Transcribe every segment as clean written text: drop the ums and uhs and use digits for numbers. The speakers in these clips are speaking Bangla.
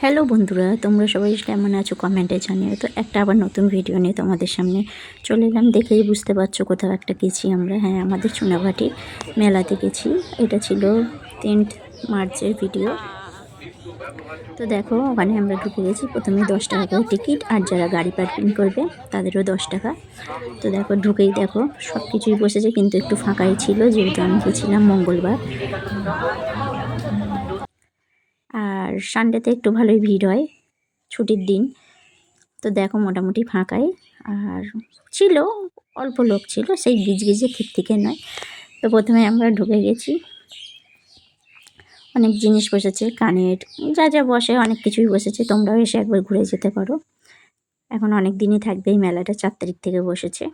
হ্যালো বন্ধুরা, তোমরা সবাই কেমন আছো কমেন্টে জানিও। তো একটা আবার নতুন ভিডিও নিয়ে তোমাদের সামনে চলে এলাম। দেখেই বুঝতে পারছো কোথাও একটা গেছি আমরা। হ্যাঁ, আমাদের চুনাভাটি মেলাতে গেছি। এটা ছিল 10 মার্চের ভিডিও। তো দেখো, ওখানে আমরা ঢুকে গেছি। প্রথমে 10 টাকা করে টিকিট, আর যারা গাড়ি পার্কিং করবে তাদেরও 10 টাকা। তো দেখো, ঢুকেই দেখো সব কিছুই বসেছে, কিন্তু একটু ফাঁকাই ছিল যেহেতু আমি গেছিলাম মঙ্গলবার। আর সানডেতে একটু ভালোই ভিড় হয়, ছুটির দিন। তো দেখো মোটামুটি ফাঁকাই। আর ছিল, অল্প লোক ছিল, সেই গিজগিজে ঠিক থেকে নয়। তো প্রথমে আমরা ঢুকে গেছি। অনেক জিনিস বসেছে, কানের যা যা বসে অনেক কিছুই বসেছে। তোমরাও এসে একবার ঘুরে যেতে পারো। এখন অনেক দিনই থাকবে এই মেলাটা, 4 তারিখ থেকে বসেছে।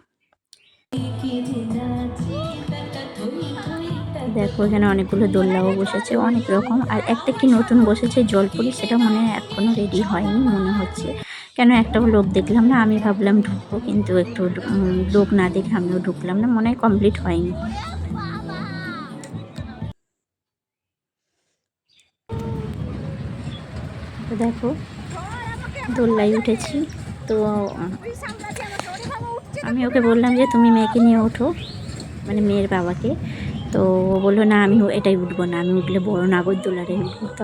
দেখো এখানে অনেকগুলো দোলনাও বসেছে, অনেক রকম। আর একটা কি নতুন বসেছে জলপুরি, সেটা মনে হয় এখনও রেডি হয়নি মনে হচ্ছে। কেন একটাও লোক দেখলাম না। আমি ভাবলাম ঢুকবো, কিন্তু একটু লোক না দেখে আমিও ঢুকলাম না, মনে হয় কমপ্লিট হয়নি। তো দেখো দোল্লায় উঠেছি। তো আমি ওকে বললাম যে তুমি মেয়েকে নিয়ে ওঠো, মানে মেয়ের বাবাকে। তো ও বললো না, আমি এটাই উঠবো না, আমি উঠলে বড় নাগরদোলারে উঠবো। তো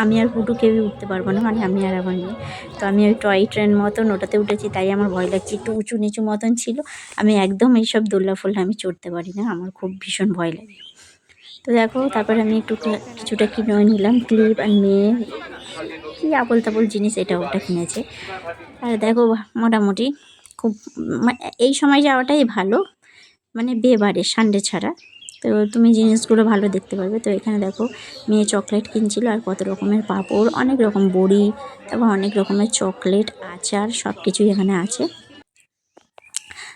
আমি আর হুটু কেউই উঠতে পারবো না, মানে আমি আর আমার মেয়ে। তো আমি ওই টয় ট্রেন মতন ওটাতে উঠেছি, তাই আমার ভয় লাগছে, একটু উঁচু নিচু মতন ছিল। আমি একদম এইসব দোল্লা ফোল্লা আমি চড়তে পারি না, আমার খুব ভীষণ ভয় লাগে। তো দেখো, তারপরে আমি একটু কিছুটা কিনে নিলাম, ক্লিপ আর মেয়ে কি আবল তাবল জিনিস এটা ওটা কিনেছে। আর দেখো মোটামুটি খুব এই সময় যাওয়াটাই ভালো, মানে বিয়েবারে সানডে ছাড়া। তো তুমি জিনিসগুলো ভালো দেখতে পারবে। তো এখানে দেখো মেয়ে চকলেট কিনছিল, আর কত রকমের পাঁপড়, অনেক রকম বড়ি, তারপর অনেক রকমের চকলেট, আচার, সব কিছুই এখানে আছে।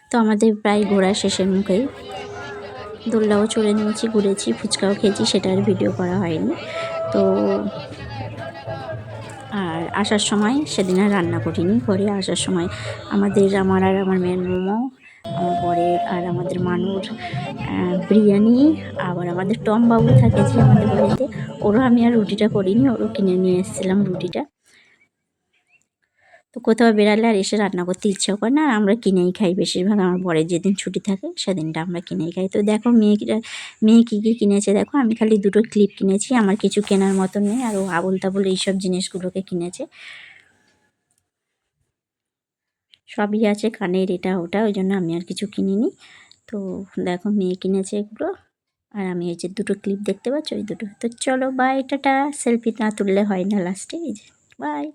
তো আমাদের প্রায় ঘোরা শেষের মুখেই। দোল্লাও চড়ে নিয়েছি, ঘুরেছি, ফুচকাও খেয়েছি, সেটা আর ভিডিও করা হয়নি। তো আর আসার সময় সেদিন আর রান্না করিনি। ঘরে আসার সময় আমার আর আমার মেয়ের মোমো, আমার বরের আর আমাদের মানুর বিরিয়ানি, আবার আমাদের টমবাবু থাকে যে আমাদের বাড়িতে, ওরও আমি আর রুটিটা করিনি, ওরও কিনে নিয়ে এসেছিলাম রুটিটা। তো কোথাও বেড়ালে আর এসে রান্না করতে ইচ্ছা করে না, আর আমরা কিনেই খাই বেশিরভাগ। আমার বরের যেদিন ছুটি থাকে সেদিনটা আমরা কিনেই খাই। তো দেখো মেয়ে কী কী কিনেছে দেখো। আমি খালি দুটো ক্লিপ কিনেছি, আমার কিছু কেনার মতন নেই। আর ও আবোল তাবোল এইসব জিনিসগুলোকে কিনেছে, সবই আছে, কানের এটা ওটা, ওই জন্য আমি আর কিছু কিনিনি। তো দেখো মেয়ে কিনেছে এগুলো, আর আমি এই যে দুটো ক্লিপ দেখতে পাচ্ছ, ওই দুটো। তো চলো বাই, টাটা। সেলফি না তুললে হয় না লাস্টে, এই যে বাই।